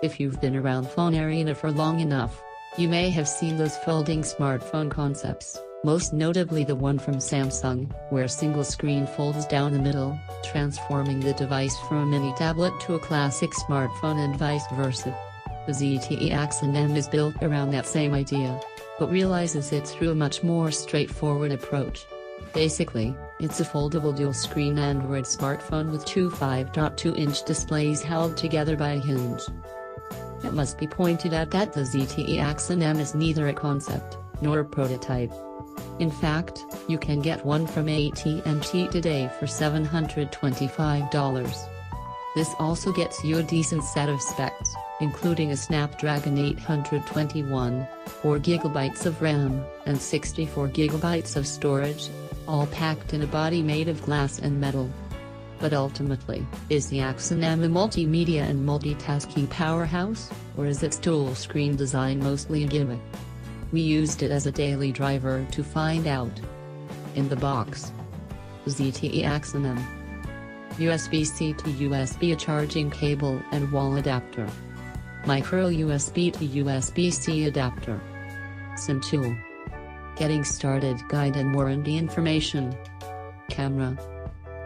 If you've been around phone arena for long enough, you may have seen those folding smartphone concepts, most notably the one from Samsung, where a single screen folds down the middle, transforming the device from a mini tablet to a classic smartphone and vice versa. The ZTE Axon M is built around that same idea, but realizes it through a much more straightforward approach. Basically, it's a foldable dual-screen Android smartphone with two 5.2-inch displays held together by a hinge. It must be pointed out that the ZTE Axon M is neither a concept, nor a prototype. In fact, you can get one from AT&T today for $725. This also gets you a decent set of specs, including a Snapdragon 821, 4GB of RAM, and 64GB of storage, all packed in a body made of glass and metal. But ultimately, is the Axon M a multimedia and multitasking powerhouse, or is its dual-screen design mostly a gimmick? We used it as a daily driver to find out. In the box: ZTE Axon M, USB-C to USB, a charging cable and wall adapter, micro USB to USB-C adapter, SIM tool, getting started guide and warranty information, camera.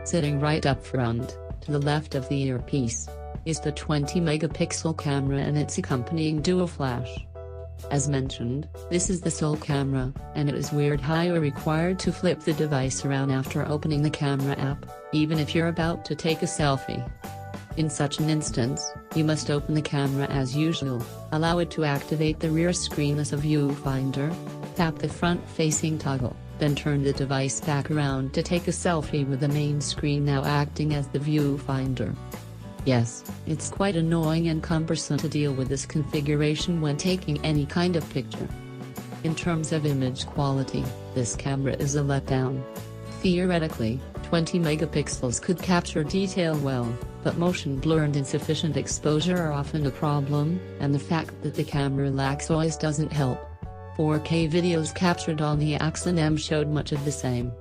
Sitting right up front, to the left of the earpiece, is the 20-megapixel camera and its accompanying dual flash. As mentioned, this is the sole camera, and it is weird how you're required to flip the device around after opening the camera app, even if you're about to take a selfie. In such an instance, you must open the camera as usual, allow it to activate the rear screen as a viewfinder, tap the front-facing toggle, then turn the device back around to take a selfie with the main screen now acting as the viewfinder. Yes, it's quite annoying and cumbersome to deal with this configuration when taking any kind of picture. In terms of image quality, this camera is a letdown. Theoretically, 20 megapixels could capture detail well, but motion blur and insufficient exposure are often a problem, and the fact that the camera lacks OIS doesn't help. 4K videos captured on the Axon M showed much of the same.